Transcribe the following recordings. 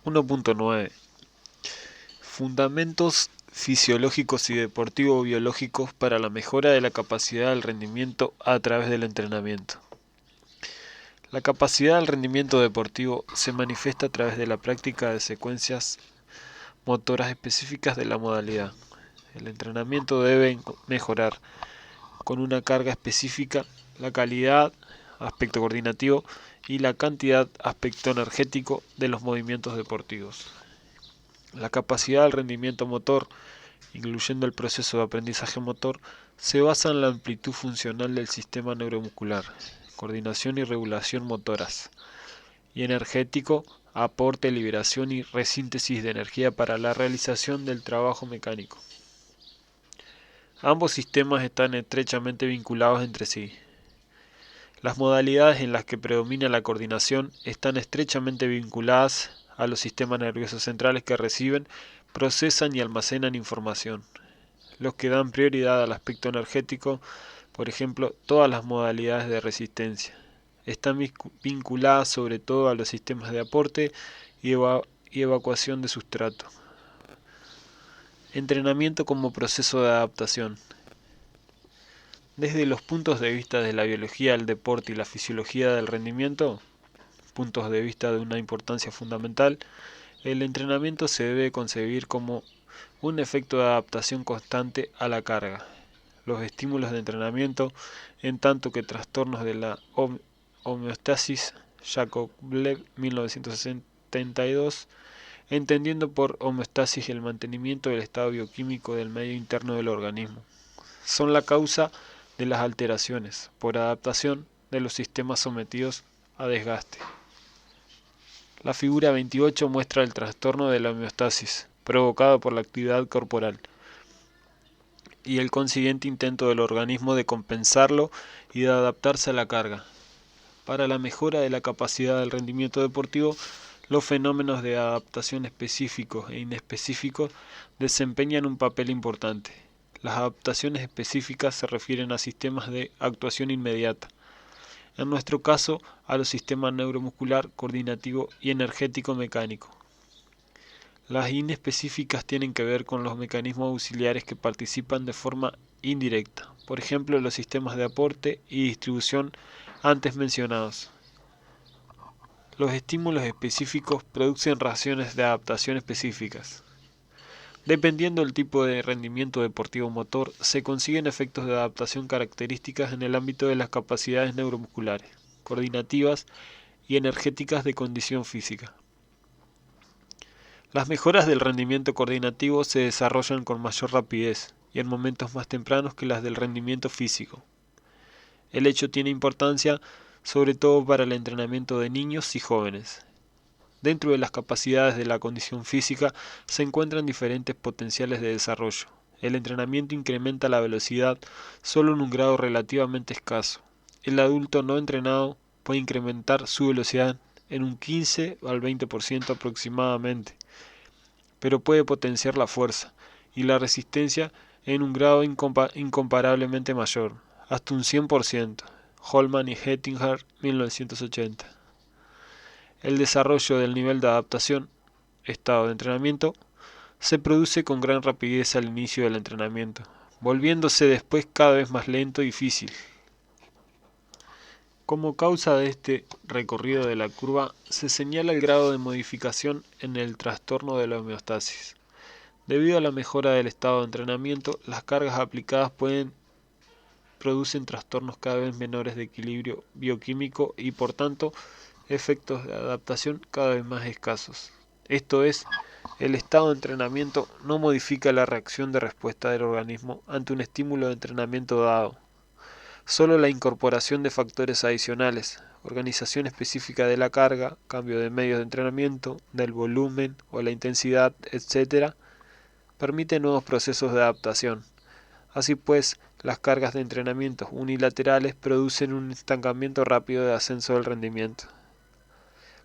1.9. Fundamentos fisiológicos y deportivo-biológicos para la mejora de la capacidad del rendimiento a través del entrenamiento. La capacidad del rendimiento deportivo se manifiesta a través de la práctica de secuencias motoras específicas de la modalidad. El entrenamiento debe mejorar con una carga específica la calidad, aspecto coordinativo, y la cantidad, aspecto energético, de los movimientos deportivos. La capacidad del rendimiento motor, incluyendo el proceso de aprendizaje motor, se basa en la amplitud funcional del sistema neuromuscular, coordinación y regulación motoras, y energético, aporte, liberación y resíntesis de energía para la realización del trabajo mecánico. Ambos sistemas están estrechamente vinculados entre sí. Las modalidades en las que predomina la coordinación están estrechamente vinculadas a los sistemas nerviosos centrales que reciben, procesan y almacenan información. Los que dan prioridad al aspecto energético, por ejemplo, todas las modalidades de resistencia, están vinculadas sobre todo a los sistemas de aporte y evacuación de sustrato. Entrenamiento como proceso de adaptación. Desde los puntos de vista de la biología del deporte y la fisiología del rendimiento, puntos de vista de una importancia fundamental, el entrenamiento se debe concebir como un efecto de adaptación constante a la carga. Los estímulos de entrenamiento, en tanto que trastornos de la homeostasis, Yakovlev 1972, entendiendo por homeostasis el mantenimiento del estado bioquímico del medio interno del organismo, son la causa de las alteraciones, por adaptación, de los sistemas sometidos a desgaste. La figura 28 muestra el trastorno de la homeostasis, provocado por la actividad corporal, y el consiguiente intento del organismo de compensarlo y de adaptarse a la carga. Para la mejora de la capacidad del rendimiento deportivo, los fenómenos de adaptación específicos e inespecíficos desempeñan un papel importante. Las adaptaciones específicas se refieren a sistemas de actuación inmediata, en nuestro caso a los sistemas neuromuscular, coordinativo y energético mecánico. Las inespecíficas tienen que ver con los mecanismos auxiliares que participan de forma indirecta, por ejemplo los sistemas de aporte y distribución antes mencionados. Los estímulos específicos producen reacciones de adaptación específicas. Dependiendo del tipo de rendimiento deportivo motor, se consiguen efectos de adaptación características en el ámbito de las capacidades neuromusculares, coordinativas y energéticas de condición física. Las mejoras del rendimiento coordinativo se desarrollan con mayor rapidez y en momentos más tempranos que las del rendimiento físico. El hecho tiene importancia sobre todo para el entrenamiento de niños y jóvenes. Dentro de las capacidades de la condición física se encuentran diferentes potenciales de desarrollo. El entrenamiento incrementa la velocidad solo en un grado relativamente escaso. El adulto no entrenado puede incrementar su velocidad en un 15 al 20% aproximadamente, pero puede potenciar la fuerza y la resistencia en un grado incomparablemente mayor, hasta un 100%. Holman y Hettinger, 1980. El desarrollo del nivel de adaptación, estado de entrenamiento, se produce con gran rapidez al inicio del entrenamiento, volviéndose después cada vez más lento y difícil. Como causa de este recorrido de la curva, se señala el grado de modificación en el trastorno de la homeostasis. Debido a la mejora del estado de entrenamiento, las cargas aplicadas producen trastornos cada vez menores de equilibrio bioquímico y, por tanto, efectos de adaptación cada vez más escasos. Esto es, el estado de entrenamiento no modifica la reacción de respuesta del organismo ante un estímulo de entrenamiento dado. Solo la incorporación de factores adicionales, organización específica de la carga, cambio de medios de entrenamiento, del volumen o la intensidad, etc., permite nuevos procesos de adaptación. Así pues, las cargas de entrenamiento unilaterales producen un estancamiento rápido de ascenso del rendimiento.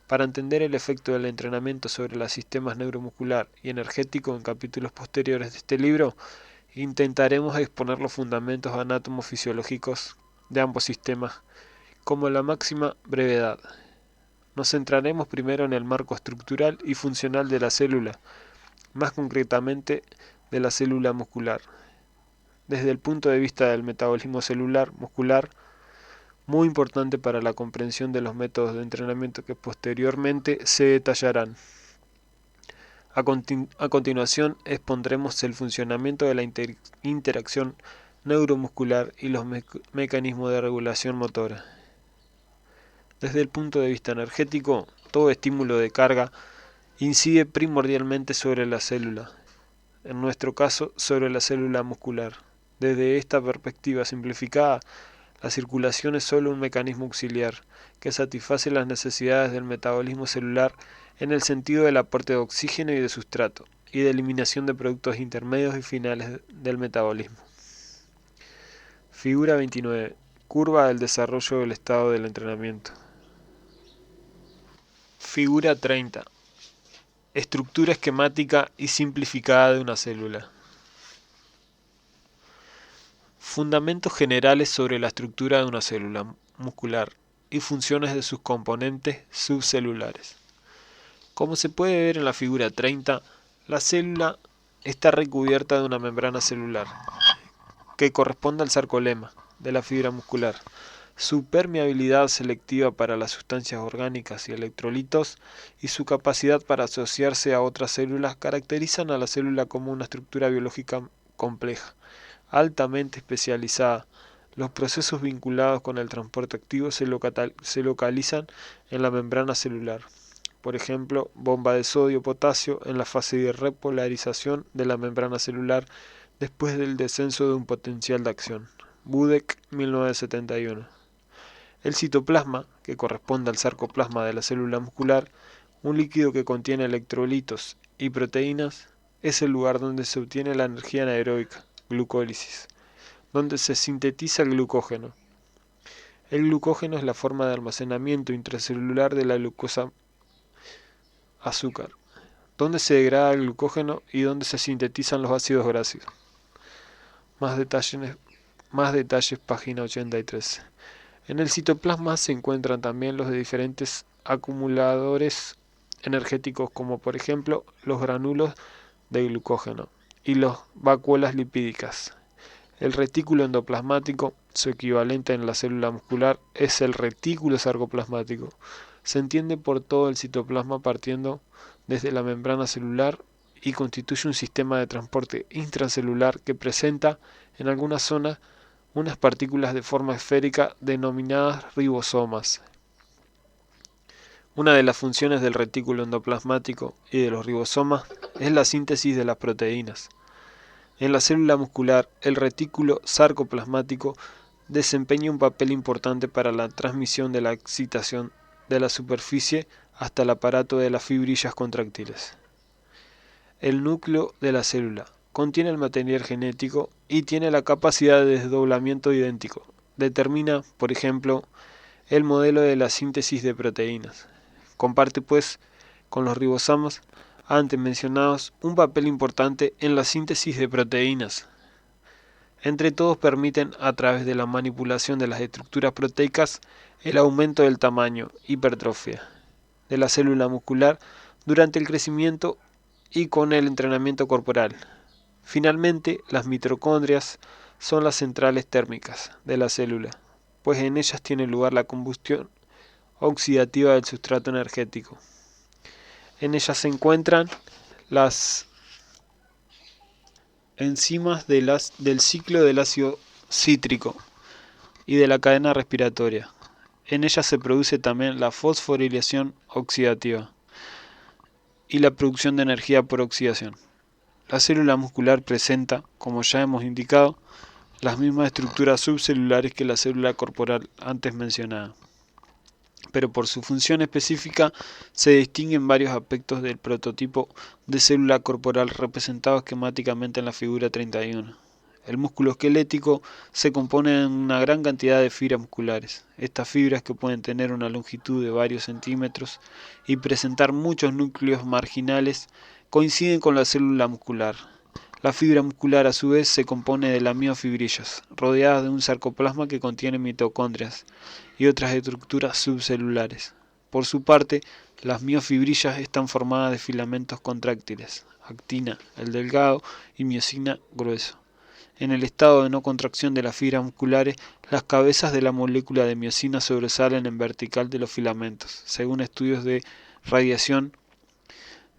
Para entender el efecto del entrenamiento sobre los sistemas neuromuscular y energético en capítulos posteriores de este libro, intentaremos exponer los fundamentos anatomofisiológicos de ambos sistemas, como la máxima brevedad. Nos centraremos primero en el marco estructural y funcional de la célula, más concretamente de la célula muscular. Desde el punto de vista del metabolismo celular muscular, muy importante para la comprensión de los métodos de entrenamiento que posteriormente se detallarán. A continuación expondremos el funcionamiento de la interacción neuromuscular y los mecanismos de regulación motora. Desde el punto de vista energético, todo estímulo de carga incide primordialmente sobre la célula, en nuestro caso sobre la célula muscular. Desde esta perspectiva simplificada, la circulación es solo un mecanismo auxiliar que satisface las necesidades del metabolismo celular en el sentido del aporte de oxígeno y de sustrato, y de eliminación de productos intermedios y finales del metabolismo. Figura 29. Curva del desarrollo del estado del entrenamiento. Figura 30. Estructura esquemática y simplificada de una célula. Fundamentos generales sobre la estructura de una célula muscular y funciones de sus componentes subcelulares. Como se puede ver en la figura 30, la célula está recubierta de una membrana celular, que corresponde al sarcolema de la fibra muscular. Su permeabilidad selectiva para las sustancias orgánicas y electrolitos y su capacidad para asociarse a otras células caracterizan a la célula como una estructura biológica compleja, altamente especializada. Los procesos vinculados con el transporte activo se localizan en la membrana celular. Por ejemplo, bomba de sodio-potasio en la fase de repolarización de la membrana celular después del descenso de un potencial de acción. Budek, 1971. El citoplasma, que corresponde al sarcoplasma de la célula muscular, un líquido que contiene electrolitos y proteínas, es el lugar donde se obtiene la energía anaeróbica, glucólisis, donde se sintetiza el glucógeno. El glucógeno es la forma de almacenamiento intracelular de la glucosa azúcar, donde se degrada el glucógeno y donde se sintetizan los ácidos grasos. Más detalles, página 83. En el citoplasma se encuentran también los de diferentes acumuladores energéticos, como por ejemplo los gránulos de glucógeno y las vacuolas lipídicas. El retículo endoplasmático, su equivalente en la célula muscular, es el retículo sarcoplasmático. Se entiende por todo el citoplasma partiendo desde la membrana celular y constituye un sistema de transporte intracelular que presenta en algunas zonas unas partículas de forma esférica denominadas ribosomas. Una de las funciones del retículo endoplasmático y de los ribosomas es la síntesis de las proteínas. En la célula muscular, el retículo sarcoplasmático desempeña un papel importante para la transmisión de la excitación de la superficie hasta el aparato de las fibrillas contráctiles. El núcleo de la célula contiene el material genético y tiene la capacidad de desdoblamiento idéntico. Determina, por ejemplo, el modelo de la síntesis de proteínas. Comparte, pues, con los ribosomas antes mencionados un papel importante en la síntesis de proteínas. Entre todos permiten, a través de la manipulación de las estructuras proteicas, el aumento del tamaño, hipertrofia, de la célula muscular durante el crecimiento y con el entrenamiento corporal. Finalmente, las mitocondrias son las centrales térmicas de la célula, pues en ellas tiene lugar la combustión oxidativa del sustrato energético. En ellas se encuentran las enzimas del ciclo del ácido cítrico y de la cadena respiratoria. En ellas se produce también la fosforilación oxidativa y la producción de energía por oxidación. La célula muscular presenta, como ya hemos indicado, las mismas estructuras subcelulares que la célula corporal antes mencionada, pero por su función específica se distinguen varios aspectos del prototipo de célula corporal representado esquemáticamente en la figura 31. El músculo esquelético se compone de una gran cantidad de fibras musculares. Estas fibras, que pueden tener una longitud de varios centímetros y presentar muchos núcleos marginales, coinciden con la célula muscular. La fibra muscular, a su vez, se compone de las miofibrillas, rodeadas de un sarcoplasma que contiene mitocondrias y otras estructuras subcelulares. Por su parte, las miofibrillas están formadas de filamentos contráctiles, actina, el delgado, y miosina, grueso. En el estado de no contracción de las fibras musculares, las cabezas de la molécula de miosina sobresalen en vertical de los filamentos, según estudios de radiación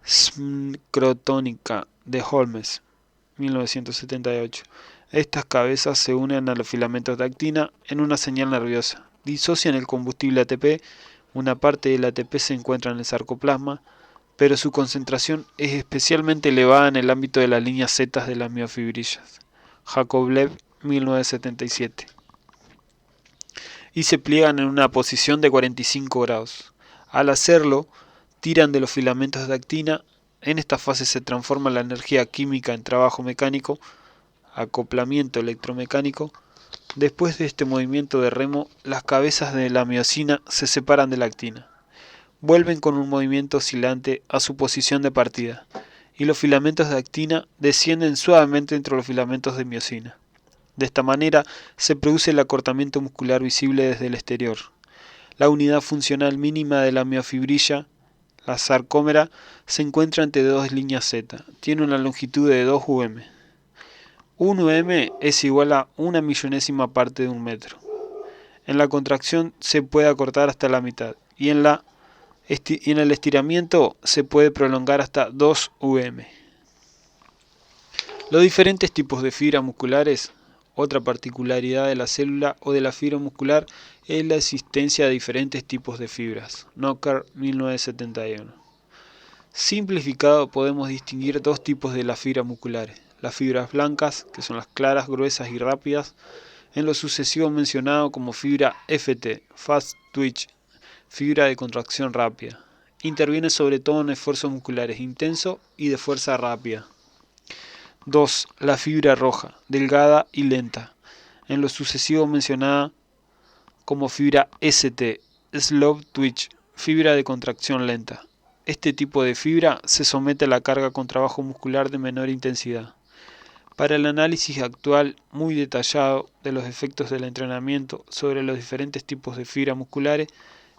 sincrotónica de Holmes, 1978. Estas cabezas se unen a los filamentos de actina en una señal nerviosa, disocian el combustible ATP, una parte del ATP se encuentra en el sarcoplasma, pero su concentración es especialmente elevada en el ámbito de las líneas Z de las miofibrillas. Yakovlev, 1977. Y se pliegan en una posición de 45 grados. Al hacerlo, tiran de los filamentos de actina. En esta fase se transforma la energía química en trabajo mecánico, acoplamiento electromecánico. Después de este movimiento de remo, las cabezas de la miosina se separan de la actina. Vuelven con un movimiento oscilante a su posición de partida, y los filamentos de actina descienden suavemente entre los filamentos de miosina. De esta manera se produce el acortamiento muscular visible desde el exterior. La unidad funcional mínima de la miofibrilla, la sarcómera, se encuentra entre dos líneas Z. Tiene una longitud de 2 UM. 1 UM es igual a 1/1000ª parte de un metro. En la contracción se puede acortar hasta la mitad y en el estiramiento se puede prolongar hasta 2 UM. Los diferentes tipos de fibras musculares. Otra particularidad de la célula o de la fibra muscular es la existencia de diferentes tipos de fibras. Knocker, 1971. Simplificado, podemos distinguir dos tipos de las fibras musculares. Las fibras blancas, que son las claras, gruesas y rápidas, en lo sucesivo mencionado como fibra FT, Fast Twitch, fibra de contracción rápida. Interviene sobre todo en esfuerzos musculares intensos y de fuerza rápida. 2. La fibra roja, delgada y lenta, en lo sucesivo mencionada como fibra ST, Slow Twitch, fibra de contracción lenta. Este tipo de fibra se somete a la carga con trabajo muscular de menor intensidad. Para el análisis actual muy detallado de los efectos del entrenamiento sobre los diferentes tipos de fibras musculares,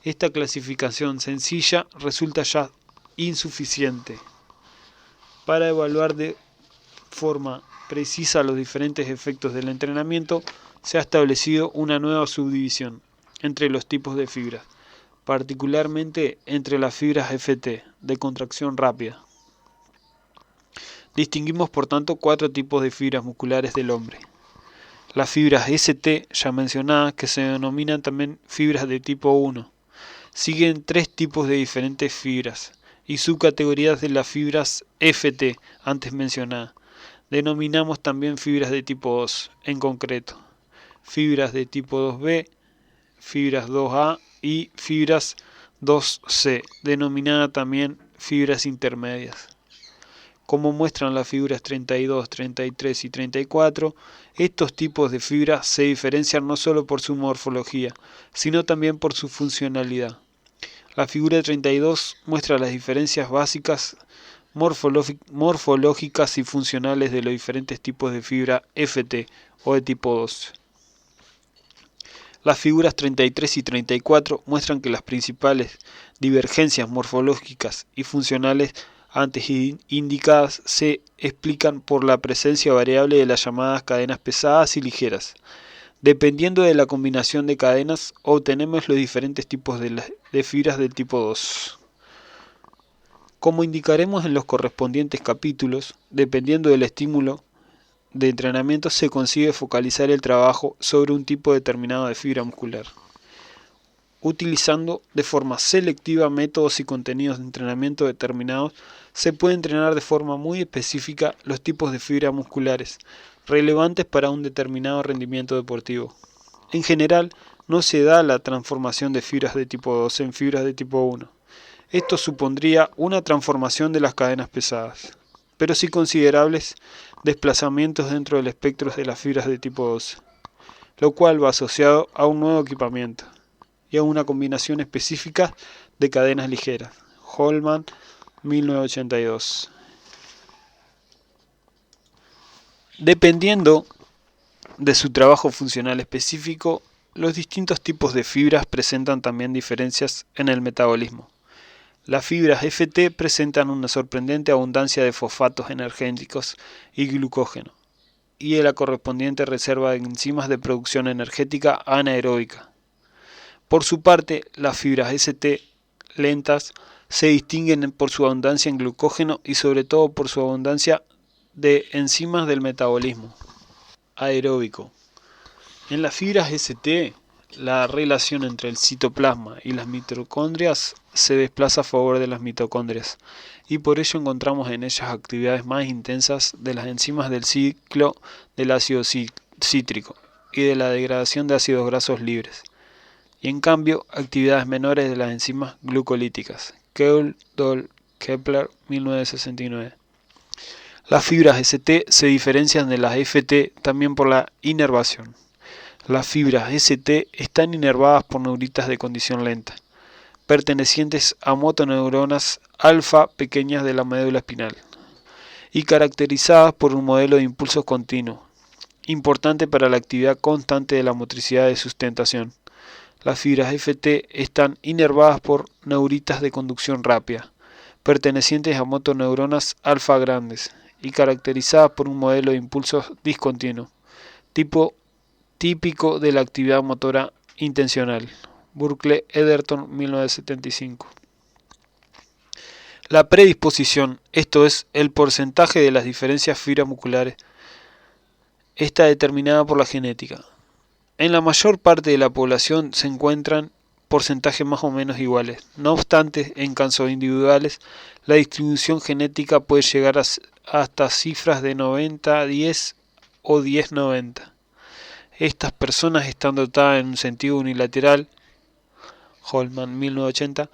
esta clasificación sencilla resulta ya insuficiente. Para evaluar de forma precisa los diferentes efectos del entrenamiento, se ha establecido una nueva subdivisión entre los tipos de fibras, particularmente entre las fibras FT, de contracción rápida. Distinguimos por tanto 4 tipos de fibras musculares del hombre. Las fibras ST, ya mencionadas, que se denominan también fibras de tipo 1. Siguen 3 tipos de diferentes fibras y subcategorías de las fibras FT, antes mencionadas. Denominamos también fibras de tipo 2, en concreto, fibras de tipo 2B, fibras 2A y fibras 2C, denominadas también fibras intermedias. Como muestran las figuras 32, 33 y 34, estos tipos de fibras se diferencian no solo por su morfología, sino también por su funcionalidad. La figura 32 muestra las diferencias básicas morfológicas y funcionales de los diferentes tipos de fibra FT o de tipo 2. Las figuras 33 y 34 muestran que las principales divergencias morfológicas y funcionales antes indicadas se explican por la presencia variable de las llamadas cadenas pesadas y ligeras. Dependiendo de la combinación de cadenas, obtenemos los diferentes tipos de fibras del tipo 2. Como indicaremos en los correspondientes capítulos, dependiendo del estímulo de entrenamiento se consigue focalizar el trabajo sobre un tipo determinado de fibra muscular. Utilizando de forma selectiva métodos y contenidos de entrenamiento determinados, se puede entrenar de forma muy específica los tipos de fibras musculares relevantes para un determinado rendimiento deportivo. En general, no se da la transformación de fibras de tipo 2 en fibras de tipo 1. Esto supondría una transformación de las cadenas pesadas, pero sí considerables desplazamientos dentro del espectro de las fibras de tipo 2, lo cual va asociado a un nuevo equipamiento y a una combinación específica de cadenas ligeras. Holman, 1982. Dependiendo de su trabajo funcional específico, Los distintos tipos de fibras presentan también diferencias en el metabolismo. Las fibras FT presentan una sorprendente abundancia de fosfatos energéticos y glucógeno, y la correspondiente reserva de enzimas de producción energética anaeróbica. Por su parte, las fibras ST lentas se distinguen por su abundancia en glucógeno y sobre todo por su abundancia de enzimas del metabolismo aeróbico. En las fibras ST, la relación entre el citoplasma y las mitocondrias se desplaza a favor de las mitocondrias, y por ello encontramos en ellas actividades más intensas de las enzimas del ciclo del ácido cítrico y de la degradación de ácidos grasos libres, y en cambio actividades menores de las enzimas glucolíticas. Keul, Doll, Kepler, 1969. Las fibras ST se diferencian de las FT también por la inervación. Las fibras ST están inervadas por neuritas de condición lenta, pertenecientes a motoneuronas alfa pequeñas de la médula espinal, y caracterizadas por un modelo de impulsos continuos, importante para la actividad constante de la motricidad de sustentación. Las fibras FT están inervadas por neuritas de conducción rápida, pertenecientes a motoneuronas alfa grandes, y caracterizadas por un modelo de impulsos discontinuos, típico de la actividad motora intencional. Burkle, Ederton, 1975. La predisposición, esto es, el porcentaje de las diferentes fibras musculares, está determinada por la genética. En la mayor parte de la población se encuentran porcentajes más o menos iguales. No obstante, en casos individuales, la distribución genética puede llegar hasta cifras de 90-10 o 10-90. Estas personas están dotadas en un sentido unilateral, Holman, 1980.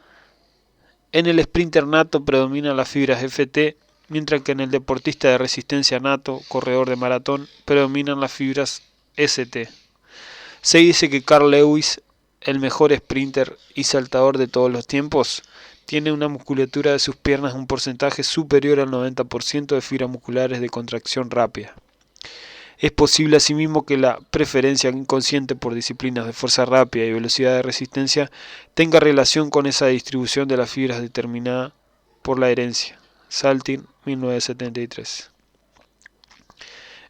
En el sprinter nato predominan las fibras FT, mientras que en el deportista de resistencia nato, corredor de maratón, predominan las fibras ST. Se dice que Carl Lewis, el mejor sprinter y saltador de todos los tiempos, tiene una musculatura de sus piernas un porcentaje superior al 90% de fibras musculares de contracción rápida. Es posible asimismo que la preferencia inconsciente por disciplinas de fuerza rápida y velocidad de resistencia tenga relación con esa distribución de las fibras determinada por la herencia. Saltin, 1973.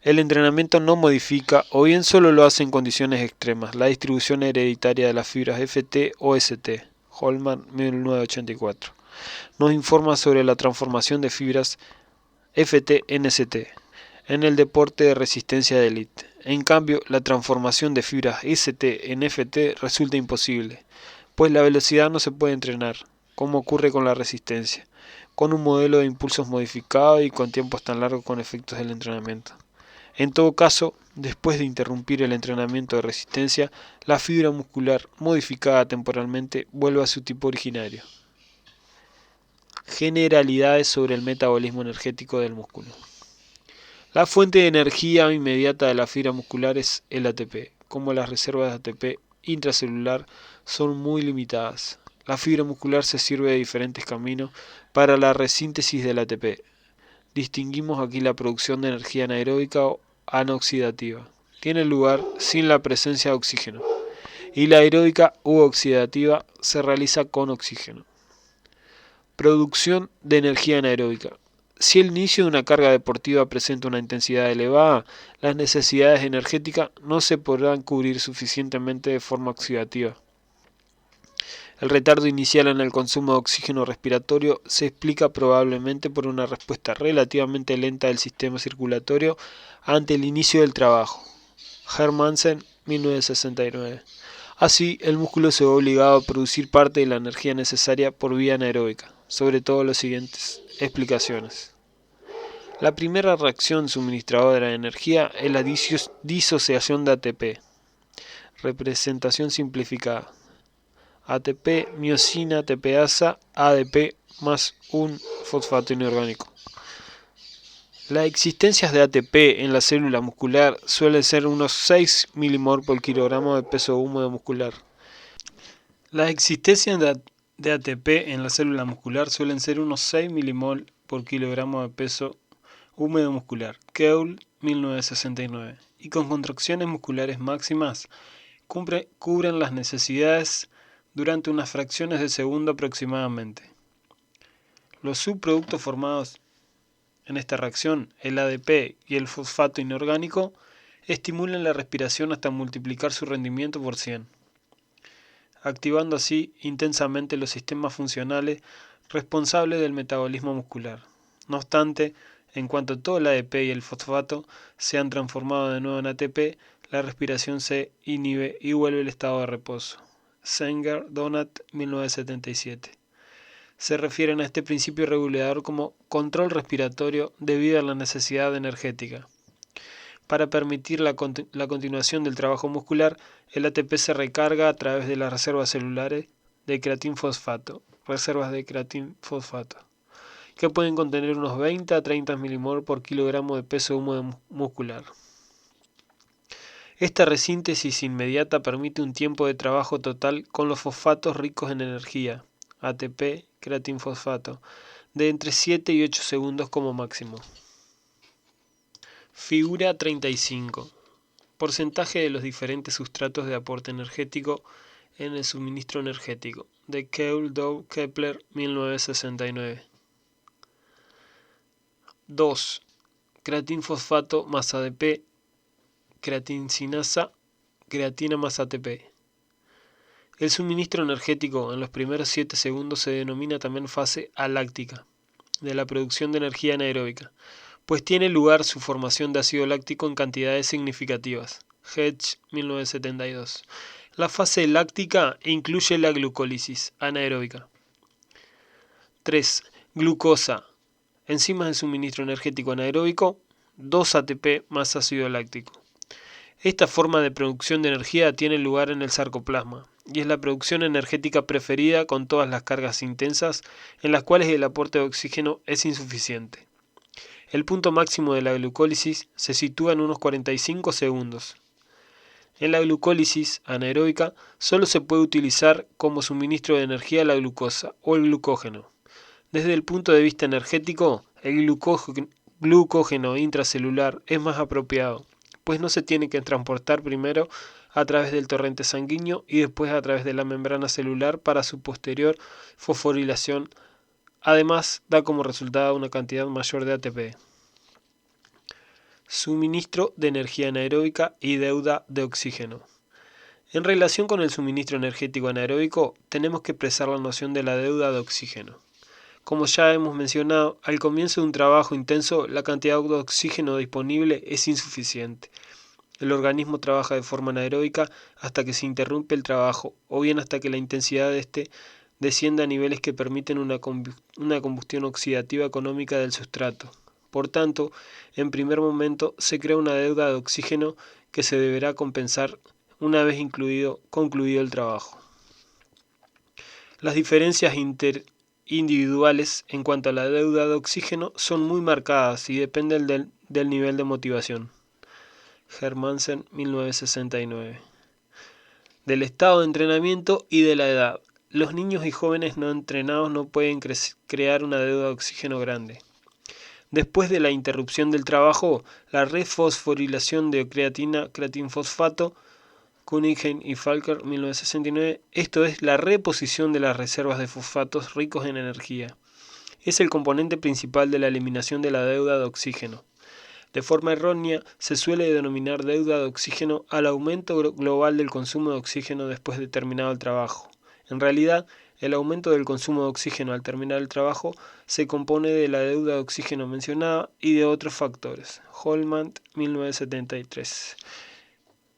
El entrenamiento no modifica, o bien solo lo hace en condiciones extremas, la distribución hereditaria de las fibras FT o ST. Holman, 1984. Nos informa sobre la transformación de fibras FT en ST en el deporte de resistencia de élite. En cambio, la transformación de fibras ST en FT resulta imposible, pues la velocidad no se puede entrenar, como ocurre con la resistencia, con un modelo de impulsos modificado y con tiempos tan largos con efectos del entrenamiento. En todo caso, después de interrumpir el entrenamiento de resistencia, la fibra muscular modificada temporalmente vuelve a su tipo originario. Generalidades sobre el metabolismo energético del músculo. La fuente de energía inmediata de la fibra muscular es el ATP. Como las reservas de ATP intracelular son muy limitadas, la fibra muscular se sirve de diferentes caminos para la resíntesis del ATP. Distinguimos aquí la producción de energía anaeróbica o anoxidativa. Tiene lugar sin la presencia de oxígeno, y la aeróbica u oxidativa se realiza con oxígeno. Producción de energía anaeróbica. Si el inicio de una carga deportiva presenta una intensidad elevada, las necesidades energéticas no se podrán cubrir suficientemente de forma oxidativa. El retardo inicial en el consumo de oxígeno respiratorio se explica probablemente por una respuesta relativamente lenta del sistema circulatorio ante el inicio del trabajo. Hermansen, 1969. Así, el músculo se ve obligado a producir parte de la energía necesaria por vía anaeróbica, sobre todo las siguientes explicaciones. La primera reacción suministradora de energía es la disociación de ATP. Representación simplificada. ATP, miosina, ATPasa, ADP más un fosfato inorgánico. Las existencias de ATP en la célula muscular suelen ser unos 6 milimol por kilogramo de peso húmedo muscular. Las existencias de ATP en la célula muscular suelen ser unos 6 milimol por kilogramo de peso húmedo muscular. Keul, 1969. Y con contracciones musculares máximas cubren las necesidades durante unas fracciones de segundo aproximadamente. Los subproductos formados en esta reacción, el ADP y el fosfato inorgánico, estimulan la respiración hasta multiplicar su rendimiento por 100, activando así intensamente los sistemas funcionales responsables del metabolismo muscular. No obstante, en cuanto todo el ADP y el fosfato se han transformado de nuevo en ATP, la respiración se inhibe y vuelve al estado de reposo. Sanger, Donat, 1977. Se refieren a este principio regulador como control respiratorio debido a la necesidad energética. Para permitir la continuación del trabajo muscular, el ATP se recarga a través de las reservas celulares de creatinfosfato, que pueden contener unos 20 a 30 milimol por kilogramo de peso húmedo muscular. Esta resíntesis inmediata permite un tiempo de trabajo total con los fosfatos ricos en energía, ATP, creatinfosfato, de entre 7 y 8 segundos como máximo. Figura 35. Porcentaje de los diferentes sustratos de aporte energético en el suministro energético, de Keul, Dow, Kepler, 1969. 2. Creatinfosfato más ADP, creatinsinasa, creatina más ATP. El suministro energético en los primeros 7 segundos se denomina también fase aláctica de la producción de energía anaeróbica, pues tiene lugar su formación de ácido láctico en cantidades significativas. Hedge, 1972. La fase láctica incluye la glucólisis anaeróbica. 3. Glucosa. Enzimas de suministro energético anaeróbico, 2 ATP más ácido láctico. Esta forma de producción de energía tiene lugar en el sarcoplasma y es la producción energética preferida con todas las cargas intensas en las cuales el aporte de oxígeno es insuficiente. El punto máximo de la glucólisis se sitúa en unos 45 segundos. En la glucólisis anaeróbica solo se puede utilizar como suministro de energía la glucosa o el glucógeno. Desde el punto de vista energético, el glucógeno intracelular es más apropiado, pues no se tiene que transportar primero a través del torrente sanguíneo y después a través de la membrana celular para su posterior fosforilación. Además, da como resultado una cantidad mayor de ATP. Suministro de energía anaeróbica y deuda de oxígeno. En relación con el suministro energético anaeróbico, tenemos que expresar la noción de la deuda de oxígeno. Como ya hemos mencionado, al comienzo de un trabajo intenso, la cantidad de oxígeno disponible es insuficiente. El organismo trabaja de forma anaeróbica hasta que se interrumpe el trabajo, o bien hasta que la intensidad de este desciende a niveles que permiten una combustión oxidativa económica del sustrato. Por tanto, en primer momento se crea una deuda de oxígeno que se deberá compensar una vez concluido el trabajo. Las diferencias individuales en cuanto a la deuda de oxígeno son muy marcadas y dependen del nivel de motivación. Hermansen, 1969. Del estado de entrenamiento y de la edad. Los niños y jóvenes no entrenados no pueden crear una deuda de oxígeno grande. Después de la interrupción del trabajo, la refosforilación de creatinfosfato, Cunningham y Falker, 1969, esto es la reposición de las reservas de fosfatos ricos en energía. Es el componente principal de la eliminación de la deuda de oxígeno. De forma errónea, se suele denominar deuda de oxígeno al aumento global del consumo de oxígeno después de terminado el trabajo. En realidad, el aumento del consumo de oxígeno al terminar el trabajo se compone de la deuda de oxígeno mencionada y de otros factores. Holman, 1973.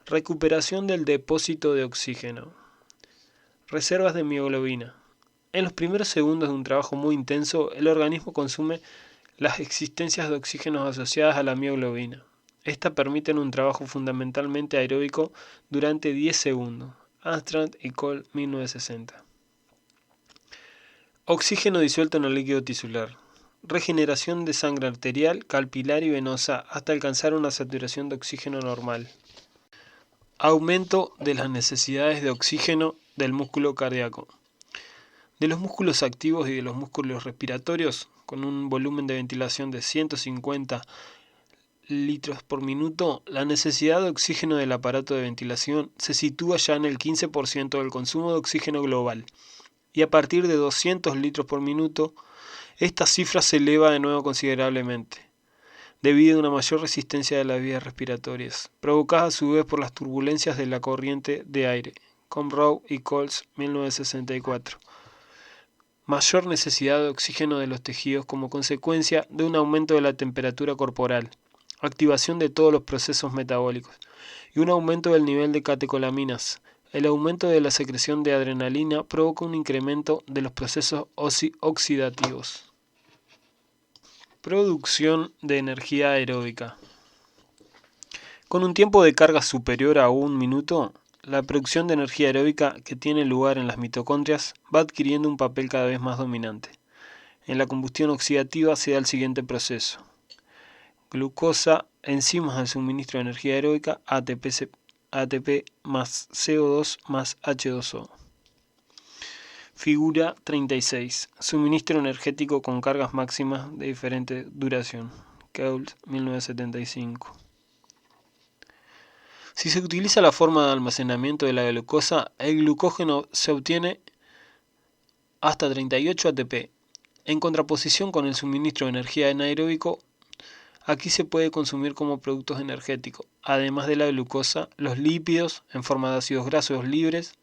Recuperación del depósito de oxígeno. Reservas de mioglobina. En los primeros segundos de un trabajo muy intenso, el organismo consume las existencias de oxígeno asociadas a la mioglobina. Estas permiten un trabajo fundamentalmente aeróbico durante 10 segundos. Armstrong y Cole, 1960. Oxígeno disuelto en el líquido tisular. Regeneración de sangre arterial, capilar y venosa hasta alcanzar una saturación de oxígeno normal. Aumento de las necesidades de oxígeno del músculo cardíaco. De los músculos activos y de los músculos respiratorios, con un volumen de ventilación de 150 litros por minuto, la necesidad de oxígeno del aparato de ventilación se sitúa ya en el 15% del consumo de oxígeno global, y a partir de 200 litros por minuto, esta cifra se eleva de nuevo considerablemente, debido a una mayor resistencia de las vías respiratorias, provocada a su vez por las turbulencias de la corriente de aire. Comroe y Coles, 1964. Mayor necesidad de oxígeno de los tejidos como consecuencia de un aumento de la temperatura corporal, activación de todos los procesos metabólicos y un aumento del nivel de catecolaminas. El aumento de la secreción de adrenalina provoca un incremento de los procesos oxidativos. Producción de energía aeróbica. Con un tiempo de carga superior a 1 minuto, la producción de energía aeróbica que tiene lugar en las mitocondrias va adquiriendo un papel cada vez más dominante. En la combustión oxidativa se da el siguiente proceso. Glucosa, enzimas al suministro de energía aeróbica, ATP más CO2 más H2O. Figura 36. Suministro energético con cargas máximas de diferente duración. Coles, 1975. Si se utiliza la forma de almacenamiento de la glucosa, el glucógeno se obtiene hasta 38 ATP. En contraposición con el suministro de energía anaeróbico, aquí se puede consumir como productos energéticos, además de la glucosa, los lípidos en forma de ácidos grasos libres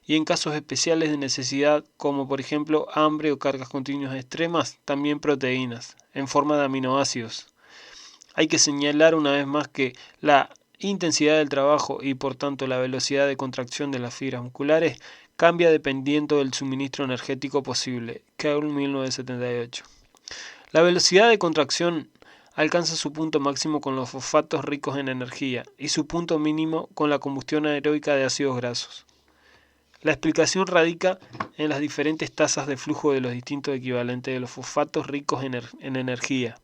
y en casos especiales de necesidad como por ejemplo hambre o cargas continuas extremas, también proteínas en forma de aminoácidos. Hay que señalar una vez más que la intensidad del trabajo y por tanto la velocidad de contracción de las fibras musculares cambia dependiendo del suministro energético posible. Coles, 1978. La velocidad de contracción alcanza su punto máximo con los fosfatos ricos en energía y su punto mínimo con la combustión anaeróbica de ácidos grasos. La explicación radica en las diferentes tasas de flujo de los distintos equivalentes de los fosfatos ricos en energía.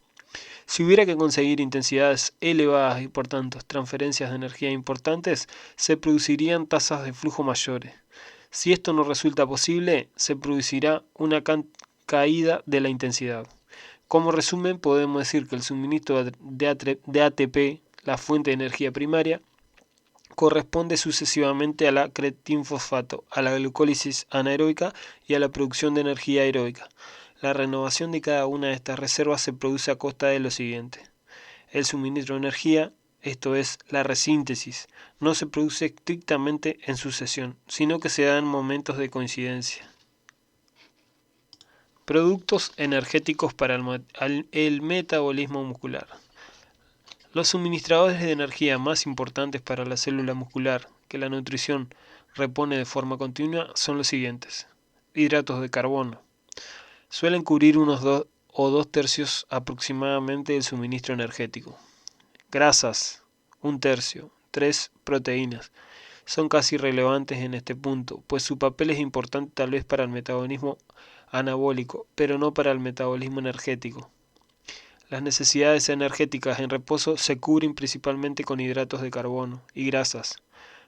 Si hubiera que conseguir intensidades elevadas y por tanto transferencias de energía importantes, se producirían tasas de flujo mayores. Si esto no resulta posible, se producirá una caída de la intensidad. Como resumen, podemos decir que el suministro de ATP, la fuente de energía primaria, corresponde sucesivamente a la creatinfosfato, a la glucólisis anaeróbica y a la producción de energía aeróbica. La renovación de cada una de estas reservas se produce a costa de lo siguiente. El suministro de energía, esto es, la resíntesis, no se produce estrictamente en sucesión, sino que se da en momentos de coincidencia. Productos energéticos para el metabolismo muscular. Los suministradores de energía más importantes para la célula muscular que la nutrición repone de forma continua son los siguientes. Hidratos de carbono. Suelen cubrir unos 2 o 2 tercios aproximadamente del suministro energético. Grasas, 1 tercio. 3 proteínas. Son casi irrelevantes en este punto, pues su papel es importante tal vez para el metabolismo anabólico, pero no para el metabolismo energético. Las necesidades energéticas en reposo se cubren principalmente con hidratos de carbono y grasas.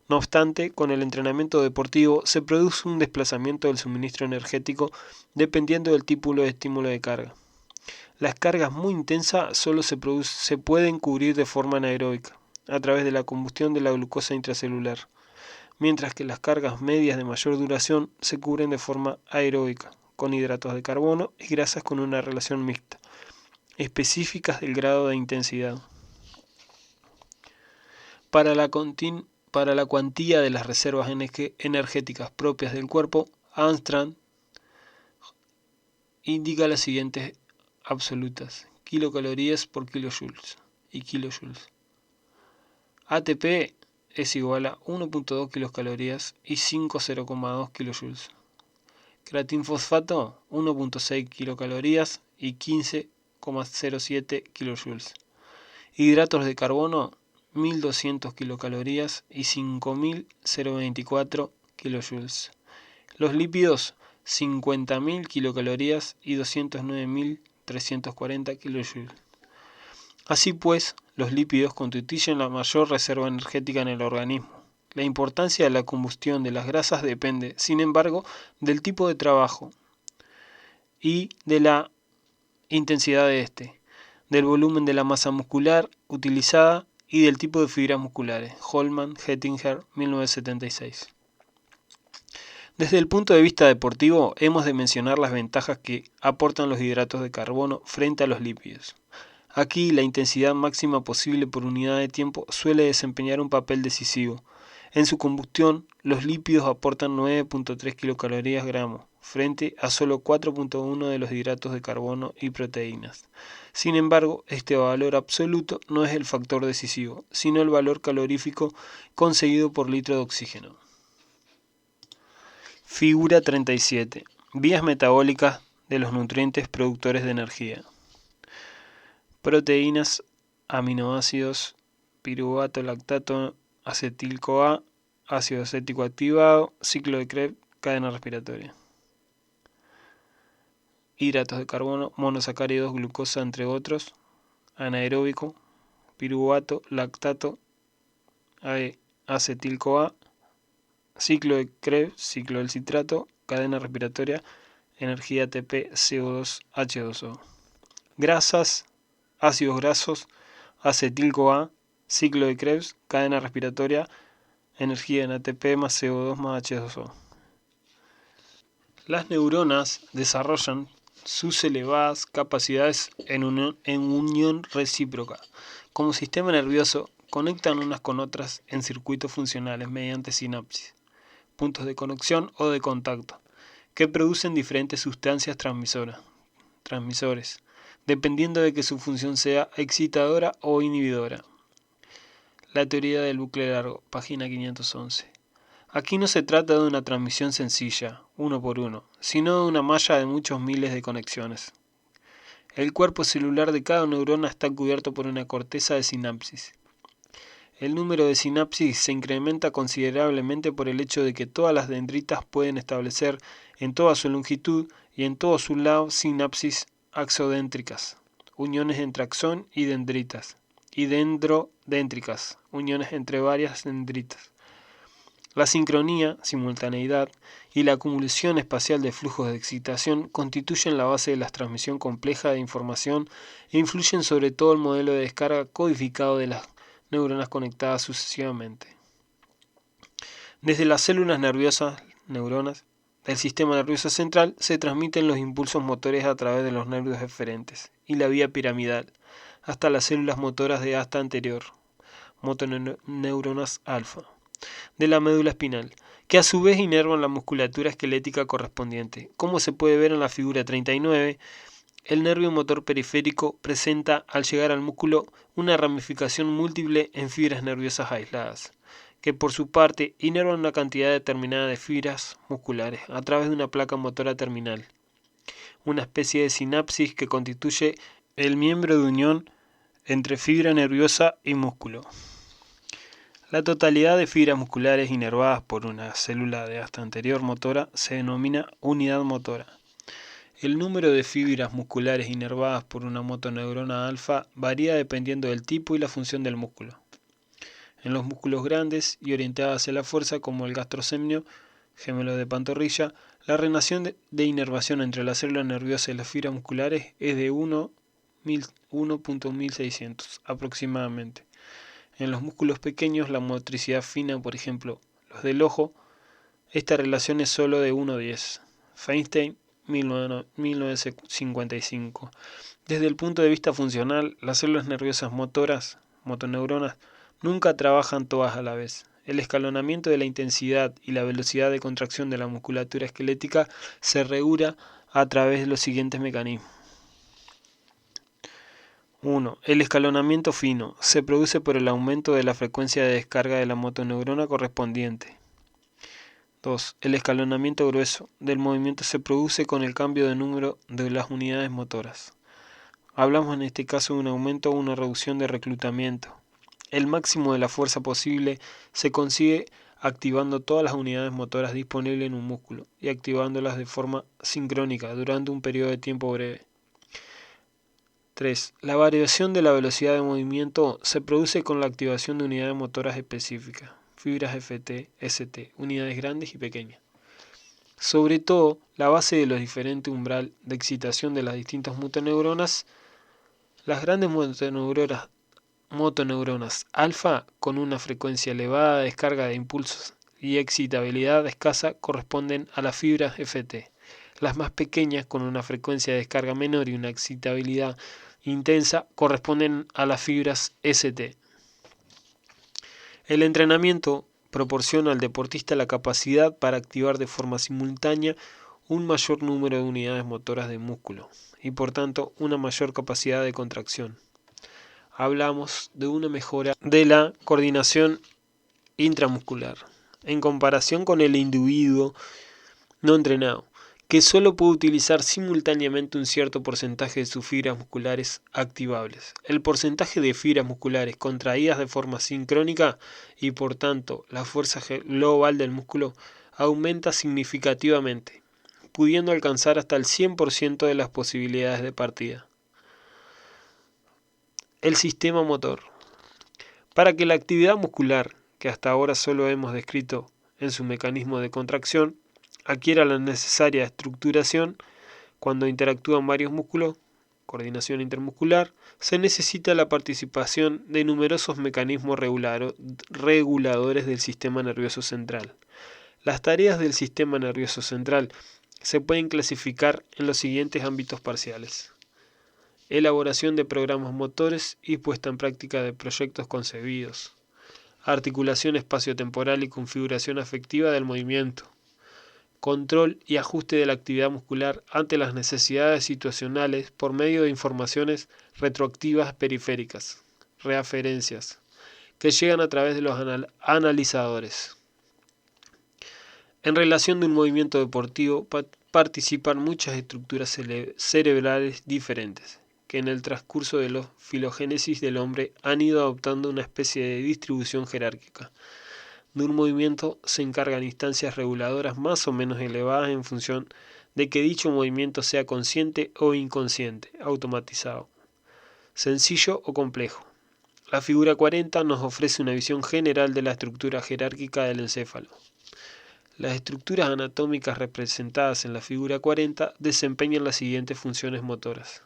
No obstante, con el entrenamiento deportivo se produce un desplazamiento del suministro energético dependiendo del tipo de estímulo de carga. Las cargas muy intensas solo se pueden cubrir de forma anaeróbica, a través de la combustión de la glucosa intracelular, mientras que las cargas medias de mayor duración se cubren de forma aeróbica, con hidratos de carbono y grasas con una relación mixta, específicas del grado de intensidad. Para la cuantía de las reservas energéticas propias del cuerpo, Armstrong indica las siguientes absolutas: kilocalorías por kilojoules y kilojoules. ATP es igual a 1.2 kilocalorías y 5,0,2 kilojoules. Creatinfosfato 1.6 kilocalorías y 15,07 kilojoules. Hidratos de carbono 1200 kilocalorías y 5.024 kilojoules. Los lípidos 50.000 kilocalorías y 209.340 kilojoules. Así pues, los lípidos constituyen la mayor reserva energética en el organismo. La importancia de la combustión de las grasas depende, sin embargo, del tipo de trabajo y de la intensidad de este. del volumen de la masa muscular utilizada y del tipo de fibras musculares. Holman, Hettinger, 1976. Desde el punto de vista deportivo, hemos de mencionar las ventajas que aportan los hidratos de carbono frente a los lípidos. Aquí, la intensidad máxima posible por unidad de tiempo suele desempeñar un papel decisivo. En su combustión, los lípidos aportan 9.3 kilocalorías gramo, frente a solo 4.1 de los hidratos de carbono y proteínas. Sin embargo, este valor absoluto no es el factor decisivo, sino el valor calorífico conseguido por litro de oxígeno. Figura 37. Vías metabólicas de los nutrientes productores de energía. Proteínas, aminoácidos, piruvato, lactato, acetil-CoA, ácido acético activado, ciclo de Krebs, cadena respiratoria. Hidratos de carbono, monosacáridos, glucosa, entre otros, anaeróbico, piruvato, lactato, acetil-CoA, ciclo de Krebs, ciclo del citrato, cadena respiratoria, energía ATP, CO2, H2O. Grasas, ácidos grasos, acetil-CoA, ciclo de Krebs, cadena respiratoria, energía en ATP más CO2 más H2O. Las neuronas desarrollan sus elevadas capacidades en unión recíproca. Como sistema nervioso, conectan unas con otras en circuitos funcionales mediante sinapsis, puntos de conexión o de contacto, que producen diferentes sustancias transmisores, dependiendo de que su función sea excitadora o inhibidora. La teoría del bucle largo, página 511. Aquí no se trata de una transmisión sencilla, uno por uno, sino de una malla de muchos miles de conexiones. El cuerpo celular de cada neurona está cubierto por una corteza de sinapsis. El número de sinapsis se incrementa considerablemente por el hecho de que todas las dendritas pueden establecer en toda su longitud y en todos sus lados sinapsis axodéntricas, uniones entre axón y dendritas, y dendrodéntricas, uniones entre varias dendritas. La sincronía, simultaneidad y la acumulación espacial de flujos de excitación constituyen la base de la transmisión compleja de información e influyen sobre todo el modelo de descarga codificado de las neuronas conectadas sucesivamente. Desde las células nerviosas, neuronas, del sistema nervioso central se transmiten los impulsos motores a través de los nervios eferentes y la vía piramidal, hasta las células motoras de asta anterior, motoneuronas alfa, de la médula espinal, que a su vez inervan la musculatura esquelética correspondiente. Como se puede ver en la figura 39, el nervio motor periférico presenta al llegar al músculo una ramificación múltiple en fibras nerviosas aisladas, que por su parte inervan una cantidad determinada de fibras musculares a través de una placa motora terminal, una especie de sinapsis que constituye el miembro de unión entre fibra nerviosa y músculo. La totalidad de fibras musculares inervadas por una célula de asta anterior motora se denomina unidad motora. El número de fibras musculares inervadas por una motoneurona alfa varía dependiendo del tipo y la función del músculo. En los músculos grandes y orientados hacia la fuerza, como el gastrocnemio, gemelo de pantorrilla, la relación de inervación entre la célula nerviosa y las fibras musculares es de 1.1600 aproximadamente. En los músculos pequeños, la motricidad fina, por ejemplo, los del ojo, esta relación es solo de 1:10. Feinstein, 1955. Desde el punto de vista funcional, las células nerviosas motoras, motoneuronas, nunca trabajan todas a la vez. El escalonamiento de la intensidad y la velocidad de contracción de la musculatura esquelética se regula a través de los siguientes mecanismos. 1. El escalonamiento fino se produce por el aumento de la frecuencia de descarga de la motoneurona correspondiente. 2. El escalonamiento grueso del movimiento se produce con el cambio de número de las unidades motoras. Hablamos en este caso de un aumento o una reducción de reclutamiento. El máximo de la fuerza posible se consigue activando todas las unidades motoras disponibles en un músculo y activándolas de forma sincrónica durante un periodo de tiempo breve. 3. La variación de la velocidad de movimiento se produce con la activación de unidades motoras específicas, fibras FT, ST, unidades grandes y pequeñas. Sobre todo, la base de los diferentes umbral de excitación de las distintas motoneuronas Las grandes motoneuronas alfa, con una frecuencia elevada de descarga de impulsos y excitabilidad escasa, corresponden a las fibras FT. Las más pequeñas, con una frecuencia de descarga menor y una excitabilidad intensa, corresponden a las fibras ST. El entrenamiento proporciona al deportista la capacidad para activar de forma simultánea un mayor número de unidades motoras de músculo y por tanto una mayor capacidad de contracción. Hablamos de una mejora de la coordinación intramuscular en comparación con el individuo no entrenado, que solo puede utilizar simultáneamente un cierto porcentaje de sus fibras musculares activables. El porcentaje de fibras musculares contraídas de forma sincrónica y por tanto la fuerza global del músculo aumenta significativamente, pudiendo alcanzar hasta el 100% de las posibilidades de partida. El sistema motor. Para que la actividad muscular, que hasta ahora solo hemos descrito en su mecanismo de contracción, adquiera la necesaria estructuración, cuando interactúan varios músculos, coordinación intermuscular, se necesita la participación de numerosos mecanismos reguladores del sistema nervioso central. Las tareas del sistema nervioso central se pueden clasificar en los siguientes ámbitos parciales: elaboración de programas motores y puesta en práctica de proyectos concebidos, articulación espaciotemporal y configuración afectiva del movimiento, control y ajuste de la actividad muscular ante las necesidades situacionales por medio de informaciones retroactivas periféricas, referencias, que llegan a través de los analizadores. En relación de un movimiento deportivo participan muchas estructuras cerebrales diferentes, que en el transcurso de la filogénesis del hombre han ido adoptando una especie de distribución jerárquica. De un movimiento se encargan instancias reguladoras más o menos elevadas en función de que dicho movimiento sea consciente o inconsciente, automatizado, sencillo o complejo. La figura 40 nos ofrece una visión general de la estructura jerárquica del encéfalo. Las estructuras anatómicas representadas en la figura 40 desempeñan las siguientes funciones motoras.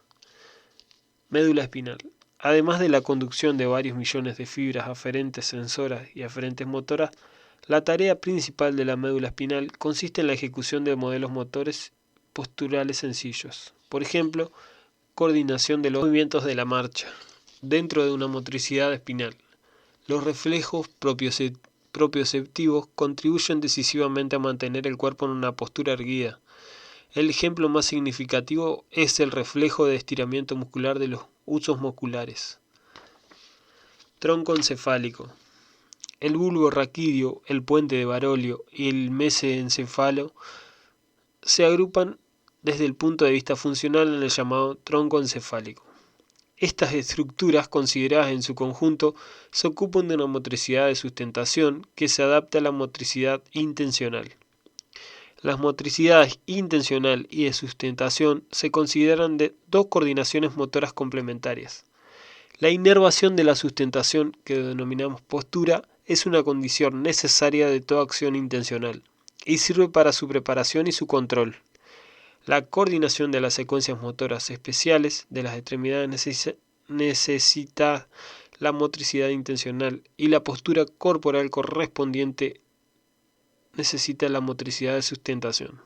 Médula espinal. Además de la conducción de varios millones de fibras aferentes sensoras y aferentes motoras, la tarea principal de la médula espinal consiste en la ejecución de modelos motores posturales sencillos. Por ejemplo, coordinación de los movimientos de la marcha dentro de una motricidad espinal. Los reflejos propioceptivos contribuyen decisivamente a mantener el cuerpo en una postura erguida. El ejemplo más significativo es el reflejo de estiramiento muscular de los husos musculares. Tronco encefálico. El bulbo raquídeo, el puente de Barolio y el mesencéfalo se agrupan desde el punto de vista funcional en el llamado tronco encefálico. Estas estructuras, consideradas en su conjunto, se ocupan de una motricidad de sustentación que se adapta a la motricidad intencional. Las motricidades intencional y de sustentación se consideran de dos coordinaciones motoras complementarias. La inervación de la sustentación, que denominamos postura, es una condición necesaria de toda acción intencional y sirve para su preparación y su control. La coordinación de las secuencias motoras especiales de las extremidades necesita la motricidad intencional y la postura corporal correspondiente necesita la motricidad de sustentación.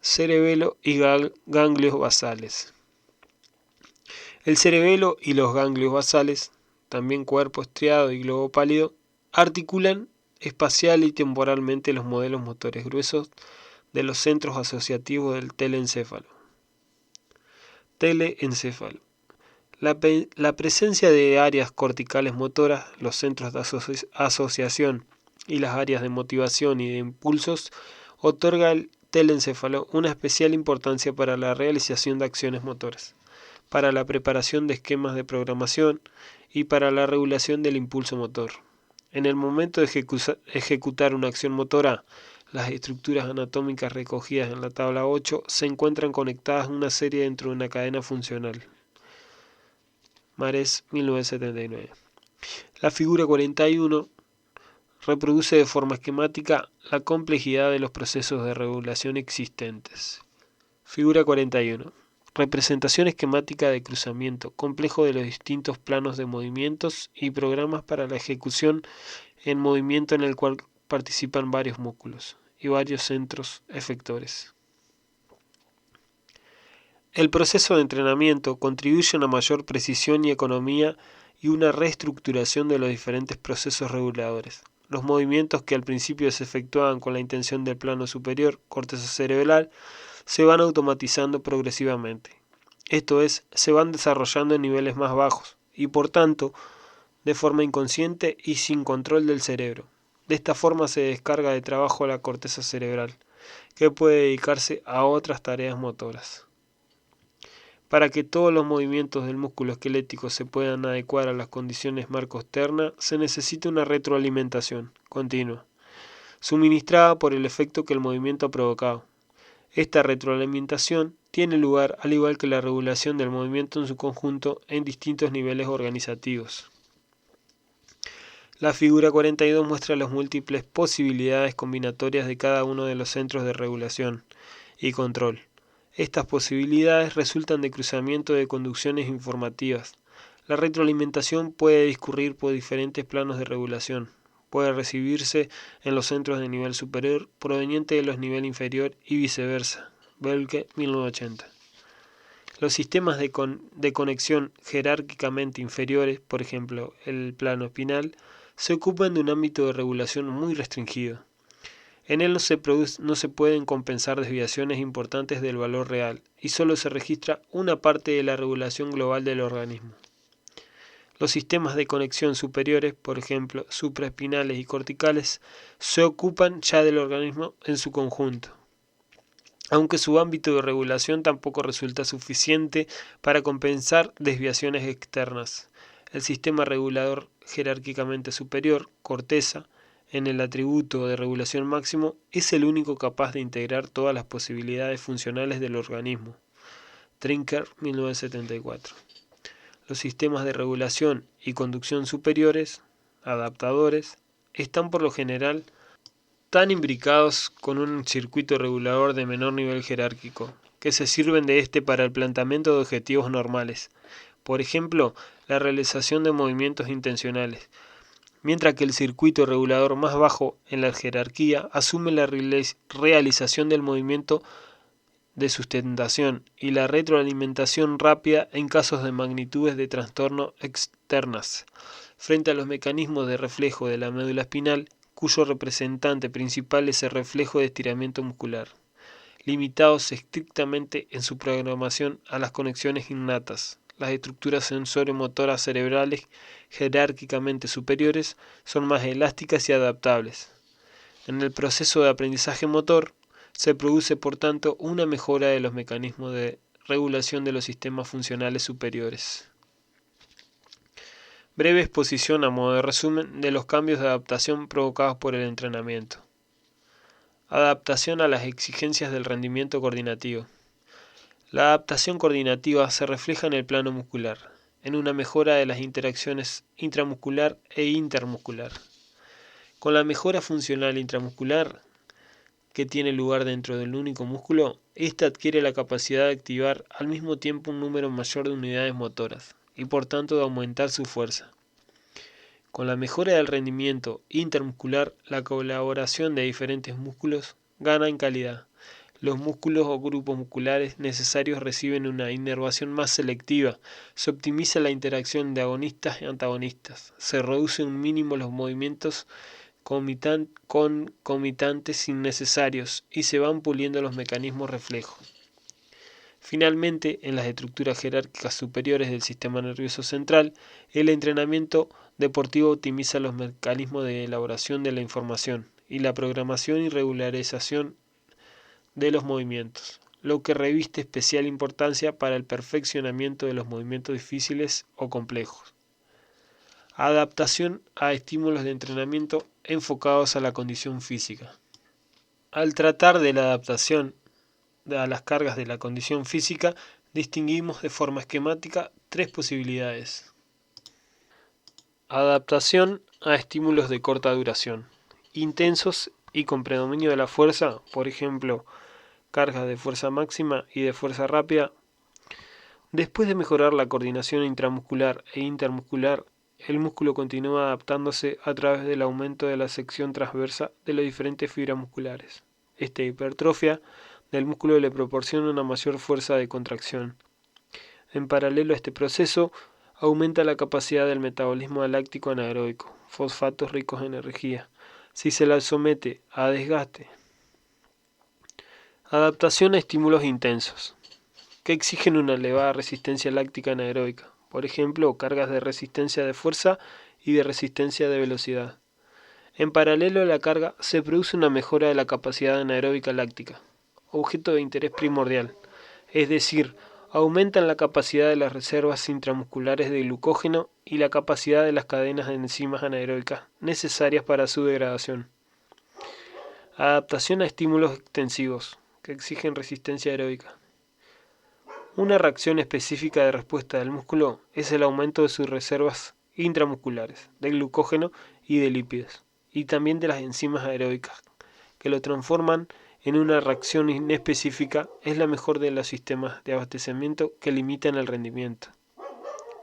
Cerebelo y ganglios basales. El cerebelo y los ganglios basales, también cuerpo estriado y globo pálido, articulan espacial y temporalmente los modelos motores gruesos de los centros asociativos del teleencéfalo. Teleencéfalo. La presencia de áreas corticales motoras, los centros de asociación y las áreas de motivación y de impulsos otorga al teleencéfalo una especial importancia para la realización de acciones motoras, para la preparación de esquemas de programación y para la regulación del impulso motor. En el momento de ejecutar una acción motora, las estructuras anatómicas recogidas en la tabla 8 se encuentran conectadas en una serie dentro de una cadena funcional. Mares, 1979. La figura 41 reproduce de forma esquemática la complejidad de los procesos de regulación existentes. Figura 41. Representación esquemática de cruzamiento, complejo de los distintos planos de movimientos y programas para la ejecución en movimiento en el cual participan varios músculos y varios centros efectores. El proceso de entrenamiento contribuye a una mayor precisión y economía y una reestructuración de los diferentes procesos reguladores. Los movimientos que al principio se efectuaban con la intención del plano superior, corteza cerebral, se van automatizando progresivamente. Esto es, se van desarrollando en niveles más bajos y por tanto de forma inconsciente y sin control del cerebro. De esta forma se descarga de trabajo a la corteza cerebral, que puede dedicarse a otras tareas motoras. Para que todos los movimientos del músculo esquelético se puedan adecuar a las condiciones marco externa, se necesita una retroalimentación continua, suministrada por el efecto que el movimiento ha provocado. Esta retroalimentación tiene lugar, al igual que la regulación del movimiento en su conjunto, en distintos niveles organizativos. La figura 42 muestra las múltiples posibilidades combinatorias de cada uno de los centros de regulación y control. Estas posibilidades resultan de cruzamiento de conducciones informativas. La retroalimentación puede discurrir por diferentes planos de regulación. Puede recibirse en los centros de nivel superior proveniente de los nivel inferior y viceversa. Belke, 1980. Los sistemas de conexión jerárquicamente inferiores, por ejemplo el plano espinal, se ocupan de un ámbito de regulación muy restringido. En él no se pueden compensar desviaciones importantes del valor real y solo se registra una parte de la regulación global del organismo. Los sistemas de conexión superiores, por ejemplo supraespinales y corticales, se ocupan ya del organismo en su conjunto, aunque su ámbito de regulación tampoco resulta suficiente para compensar desviaciones externas. El sistema regulador jerárquicamente superior, corteza, en el atributo de regulación máximo, es el único capaz de integrar todas las posibilidades funcionales del organismo. Trinker, 1974. Los sistemas de regulación y conducción superiores, adaptadores, están por lo general tan imbricados con un circuito regulador de menor nivel jerárquico, que se sirven de este para el planteamiento de objetivos normales, por ejemplo, la realización de movimientos intencionales, mientras que el circuito regulador más bajo en la jerarquía asume la realización del movimiento de sustentación y la retroalimentación rápida en casos de magnitudes de trastorno externas, frente a los mecanismos de reflejo de la médula espinal, cuyo representante principal es el reflejo de estiramiento muscular, limitados estrictamente en su programación a las conexiones innatas. Las estructuras sensorio-motoras cerebrales jerárquicamente superiores son más elásticas y adaptables. En el proceso de aprendizaje motor se produce por tanto una mejora de los mecanismos de regulación de los sistemas funcionales superiores. Breve exposición a modo de resumen de los cambios de adaptación provocados por el entrenamiento. Adaptación a las exigencias del rendimiento coordinativo. La adaptación coordinativa se refleja en el plano muscular, en una mejora de las interacciones intramuscular e intermuscular. Con la mejora funcional intramuscular, que tiene lugar dentro del único músculo, ésta adquiere la capacidad de activar al mismo tiempo un número mayor de unidades motoras, y por tanto de aumentar su fuerza. Con la mejora del rendimiento intermuscular, la colaboración de diferentes músculos gana en calidad. Los músculos o grupos musculares necesarios reciben una inervación más selectiva, se optimiza la interacción de agonistas y antagonistas, se reduce un mínimo los movimientos concomitantes innecesarios y se van puliendo los mecanismos reflejo. Finalmente, en las estructuras jerárquicas superiores del sistema nervioso central, el entrenamiento deportivo optimiza los mecanismos de elaboración de la información y la programación y regularización de los movimientos, lo que reviste especial importancia para el perfeccionamiento de los movimientos difíciles o complejos. Adaptación a estímulos de entrenamiento enfocados a la condición física. Al tratar de la adaptación a las cargas de la condición física, distinguimos de forma esquemática tres posibilidades. Adaptación a estímulos de corta duración, intensos y con predominio de la fuerza, por ejemplo, cargas de fuerza máxima y de fuerza rápida, Después de mejorar la coordinación intramuscular e intermuscular, el músculo continúa adaptándose a través del aumento de la sección transversa de las diferentes fibras musculares. Esta hipertrofia del músculo le proporciona una mayor fuerza de contracción. En paralelo a este proceso, aumenta la capacidad del metabolismo láctico anaeróbico, fosfatos ricos en energía, si se la somete a desgaste. Adaptación a estímulos intensos, que exigen una elevada resistencia láctica anaeróbica, por ejemplo, cargas de resistencia de fuerza y de resistencia de velocidad. En paralelo a la carga se produce una mejora de la capacidad anaeróbica láctica, objeto de interés primordial, es decir, aumentan la capacidad de las reservas intramusculares de glucógeno y la capacidad de las cadenas de enzimas anaeróbicas necesarias para su degradación. Adaptación a estímulos extensivos, que exigen resistencia aeróbica. Una reacción específica de respuesta del músculo es el aumento de sus reservas intramusculares de glucógeno y de lípidos, y también de las enzimas aeróbicas, que lo transforman en una reacción inespecífica. Es la mejor de los sistemas de abastecimiento que limitan el rendimiento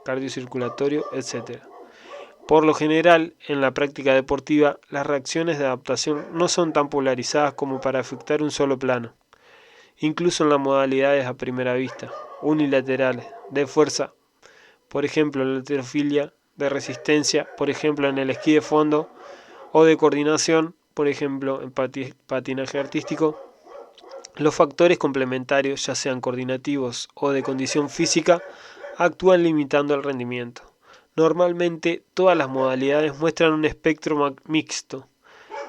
cardiocirculatorio, etc. Por lo general, en la práctica deportiva, las reacciones de adaptación no son tan polarizadas como para afectar un solo plano. Incluso en las modalidades a primera vista, unilaterales, de fuerza, por ejemplo en la halterofilia, de resistencia, por ejemplo en el esquí de fondo, o de coordinación, por ejemplo en patinaje artístico, los factores complementarios, ya sean coordinativos o de condición física, actúan limitando el rendimiento. Normalmente todas las modalidades muestran un espectro mixto,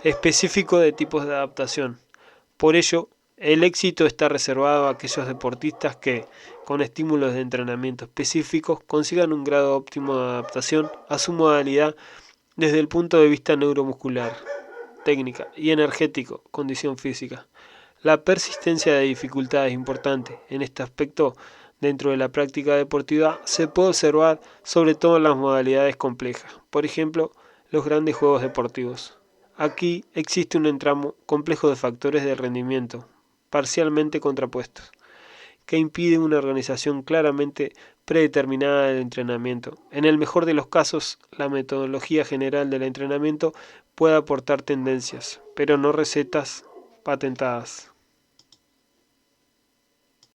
específico de tipos de adaptación. Por ello, el éxito está reservado a aquellos deportistas que, con estímulos de entrenamiento específicos, consigan un grado óptimo de adaptación a su modalidad desde el punto de vista neuromuscular, técnica y energético, condición física. La persistencia de dificultades importantes en este aspecto dentro de la práctica deportiva se puede observar sobre todo en las modalidades complejas, por ejemplo, los grandes juegos deportivos. Aquí existe un entramo complejo de factores de rendimiento, parcialmente contrapuestos, que impiden una organización claramente predeterminada del entrenamiento. En el mejor de los casos, la metodología general del entrenamiento puede aportar tendencias, pero no recetas patentadas.